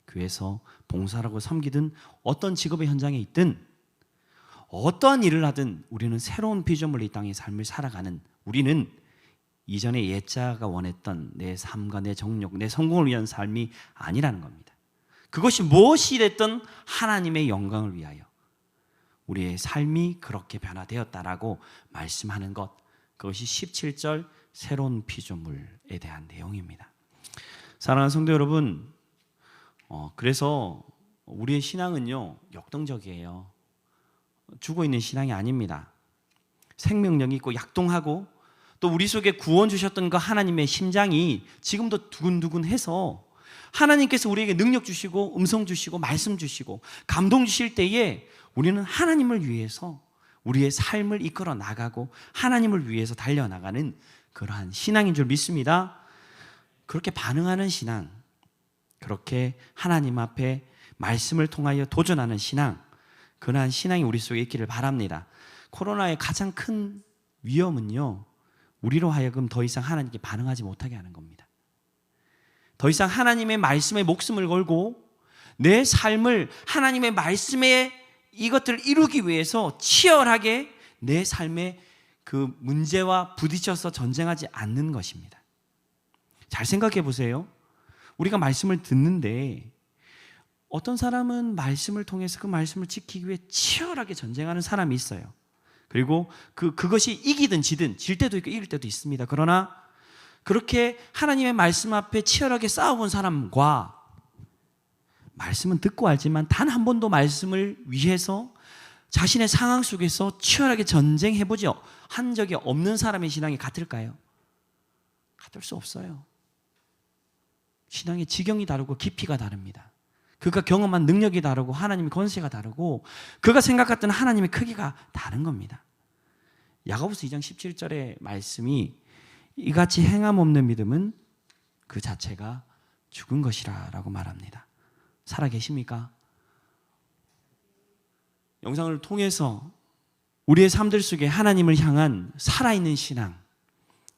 Speaker 1: 교회에서 봉사라고 섬기든 어떤 직업의 현장에 있든 어떠한 일을 하든 우리는 새로운 피조물로 이 땅의 삶을 살아가는, 우리는 이전에 옛자가 원했던 내 삶과 내 정욕, 내 성공을 위한 삶이 아니라는 겁니다. 그것이 무엇이 됐든 하나님의 영광을 위하여 우리의 삶이 그렇게 변화되었다라고 말씀하는 것, 그것이 17절 새로운 피조물에 대한 내용입니다. 사랑하는 성도 여러분, 그래서 우리의 신앙은요 역동적이에요. 죽어있는 신앙이 아닙니다. 생명력이 있고 약동하고 또 우리 속에 구원 주셨던 그 하나님의 심장이 지금도 두근두근해서 하나님께서 우리에게 능력 주시고 음성 주시고 말씀 주시고 감동 주실 때에 우리는 하나님을 위해서 우리의 삶을 이끌어 나가고 하나님을 위해서 달려나가는 그러한 신앙인 줄 믿습니다. 그렇게 반응하는 신앙, 그렇게 하나님 앞에 말씀을 통하여 도전하는 신앙, 그러한 신앙이 우리 속에 있기를 바랍니다. 코로나의 가장 큰 위험은요, 우리로 하여금 더 이상 하나님께 반응하지 못하게 하는 겁니다. 더 이상 하나님의 말씀에 목숨을 걸고 내 삶을 하나님의 말씀에 이것들을 이루기 위해서 치열하게 내 삶의 그 문제와 부딪혀서 전쟁하지 않는 것입니다. 잘 생각해 보세요. 우리가 말씀을 듣는데 어떤 사람은 말씀을 통해서 그 말씀을 지키기 위해 치열하게 전쟁하는 사람이 있어요. 그리고 그것이 이기든 지든, 질 때도 있고 이길 때도 있습니다. 그러나 그렇게 하나님의 말씀 앞에 치열하게 싸워본 사람과 말씀은 듣고 알지만 단 한 번도 말씀을 위해서 자신의 상황 속에서 치열하게 전쟁해보지 한 적이 없는 사람의 신앙이 같을까요? 같을 수 없어요. 신앙의 지경이 다르고 깊이가 다릅니다. 그가 경험한 능력이 다르고 하나님의 권세가 다르고 그가 생각했던 하나님의 크기가 다른 겁니다. 야고보서 2장 17절의 말씀이 이같이 행함 없는 믿음은 그 자체가 죽은 것이라 라고 말합니다. 살아 계십니까? 영상을 통해서 우리의 삶들 속에 하나님을 향한 살아있는 신앙,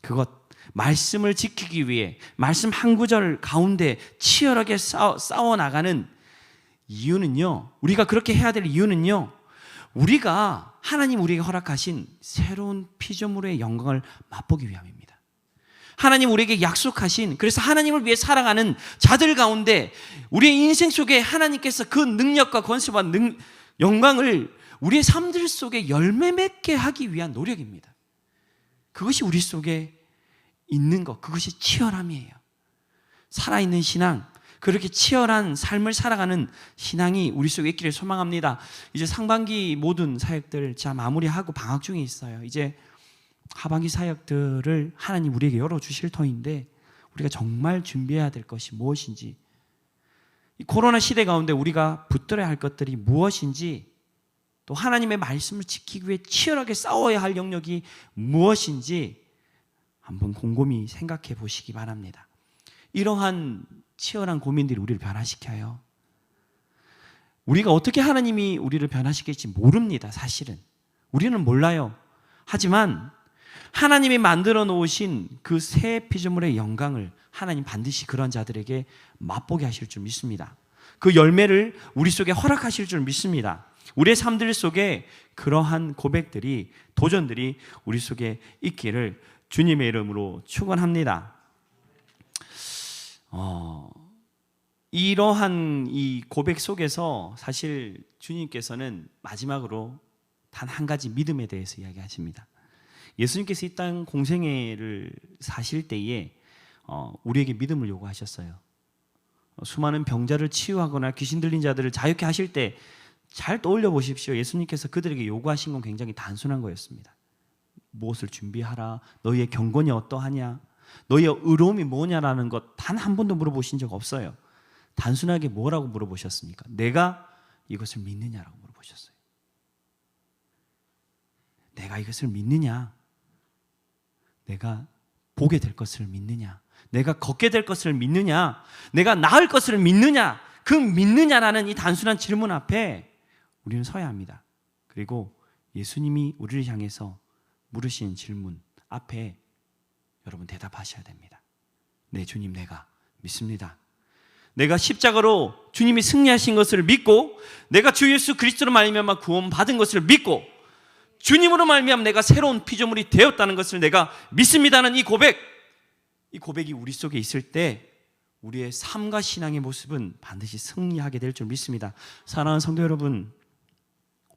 Speaker 1: 그것, 말씀을 지키기 위해 말씀 한 구절 가운데 치열하게 싸워나가는 이유는요, 우리가 그렇게 해야 될 이유는요, 우리가 하나님 우리에게 허락하신 새로운 피조물의 영광을 맛보기 위함입니다. 하나님 우리에게 약속하신, 그래서 하나님을 위해 살아가는 자들 가운데 우리의 인생 속에 하나님께서 그 능력과 권세와 영광을 우리의 삶들 속에 열매 맺게 하기 위한 노력입니다. 그것이 우리 속에 있는 것, 그것이 치열함이에요. 살아있는 신앙, 그렇게 치열한 삶을 살아가는 신앙이 우리 속에 있기를 소망합니다. 이제 상반기 모든 사역들 자 마무리하고 방학 중에 있어요. 이제 하반기 사역들을 하나님 우리에게 열어주실 터인데 우리가 정말 준비해야 될 것이 무엇인지, 이 코로나 시대 가운데 우리가 붙들어야 할 것들이 무엇인지, 또 하나님의 말씀을 지키기 위해 치열하게 싸워야 할 영역이 무엇인지 한번 곰곰이 생각해 보시기 바랍니다. 이러한 치열한 고민들이 우리를 변화시켜요. 우리가 어떻게 하나님이 우리를 변화시킬지 모릅니다. 사실은 우리는 몰라요. 하지만 하나님이 만들어 놓으신 그 새 피조물의 영광을 하나님 반드시 그런 자들에게 맛보게 하실 줄 믿습니다. 그 열매를 우리 속에 허락하실 줄 믿습니다. 우리의 삶들 속에 그러한 고백들이, 도전들이 우리 속에 있기를 주님의 이름으로 축원합니다. 이러한 이 고백 속에서 사실 주님께서는 마지막으로 단 한 가지 믿음에 대해서 이야기하십니다. 예수님께서 이 땅 공생애를 사실 때에 우리에게 믿음을 요구하셨어요. 수많은 병자를 치유하거나 귀신 들린 자들을 자유케 하실 때 잘 떠올려 보십시오. 예수님께서 그들에게 요구하신 건 굉장히 단순한 거였습니다. 무엇을 준비하라, 너희의 경건이 어떠하냐, 너희의 의로움이 뭐냐라는 것 단 한 번도 물어보신 적 없어요. 단순하게 뭐라고 물어보셨습니까? 내가 이것을 믿느냐라고 물어보셨어요. 내가 이것을 믿느냐? 내가 보게 될 것을 믿느냐? 내가 걷게 될 것을 믿느냐? 내가 나을 것을 믿느냐? 그 믿느냐라는 이 단순한 질문 앞에 우리는 서야 합니다. 그리고 예수님이 우리를 향해서 물으신 질문 앞에 여러분 대답하셔야 됩니다. 네, 주님, 내가 믿습니다. 내가 십자가로 주님이 승리하신 것을 믿고, 내가 주 예수 그리스도로 말미암아 구원받은 것을 믿고, 주님으로 말미암아 내가 새로운 피조물이 되었다는 것을 내가 믿습니다는 이 고백이 우리 속에 있을 때 우리의 삶과 신앙의 모습은 반드시 승리하게 될 줄 믿습니다. 사랑하는 성도 여러분,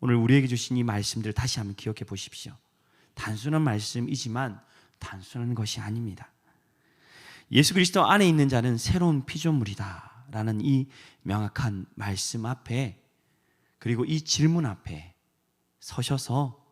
Speaker 1: 오늘 우리에게 주신 이 말씀들 다시 한번 기억해 보십시오. 단순한 말씀이지만 단순한 것이 아닙니다. 예수 그리스도 안에 있는 자는 새로운 피조물이다 라는 이 명확한 말씀 앞에, 그리고 이 질문 앞에 서셔서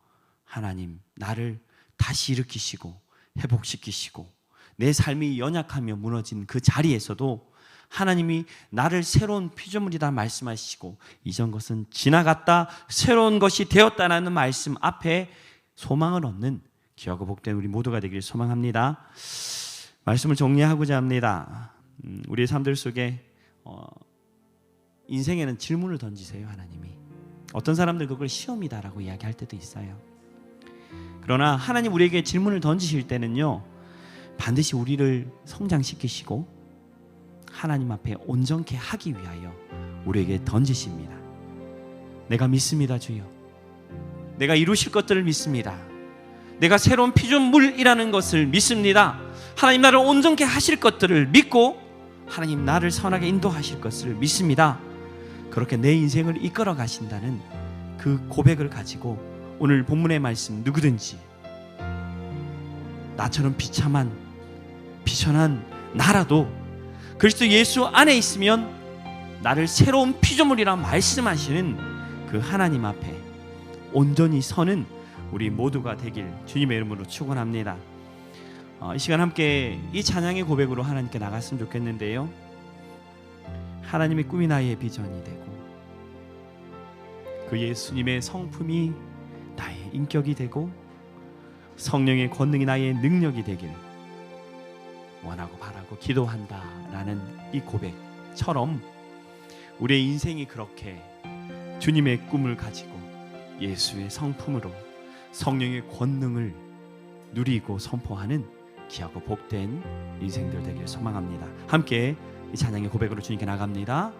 Speaker 1: 하나님, 나를 다시 일으키시고 회복시키시고 내 삶이 연약하며 무너진 그 자리에서도 하나님이 나를 새로운 피조물이다 말씀하시고, 이전 것은 지나갔다 새로운 것이 되었다라는 말씀 앞에 소망을 얻는 귀하고 복된 우리 모두가 되기를 소망합니다. 말씀을 정리하고자 합니다. 우리의 삶들 속에 인생에는 질문을 던지세요. 하나님이 어떤 사람들 그걸 시험이다라고 이야기할 때도 있어요. 그러나 하나님 우리에게 질문을 던지실 때는요, 반드시 우리를 성장시키시고 하나님 앞에 온전케 하기 위하여 우리에게 던지십니다. 내가 믿습니다, 주여. 내가 이루실 것들을 믿습니다. 내가 새로운 피조물이라는 것을 믿습니다. 하나님 나를 온전케 하실 것들을 믿고 하나님 나를 선하게 인도하실 것을 믿습니다. 그렇게 내 인생을 이끌어 가신다는 그 고백을 가지고 오늘 본문의 말씀, 누구든지 나처럼 비참한 비천한 나라도 그리스도 예수 안에 있으면 나를 새로운 피조물이라 말씀하시는 그 하나님 앞에 온전히 서는 우리 모두가 되길 주님의 이름으로 축원합니다. 이 시간 함께 이 찬양의 고백으로 하나님께 나갔으면 좋겠는데요, 하나님의 꿈이 나의 비전이 되고 그 예수님의 성품이 나의 인격이 되고 성령의 권능이 나의 능력이 되길 원하고 바라고 기도한다라는 이 고백처럼 우리의 인생이 그렇게 주님의 꿈을 가지고 예수의 성품으로 성령의 권능을 누리고 선포하는 귀하고 복된 인생들 되길 소망합니다. 함께 이 찬양의 고백으로 주님께 나갑니다.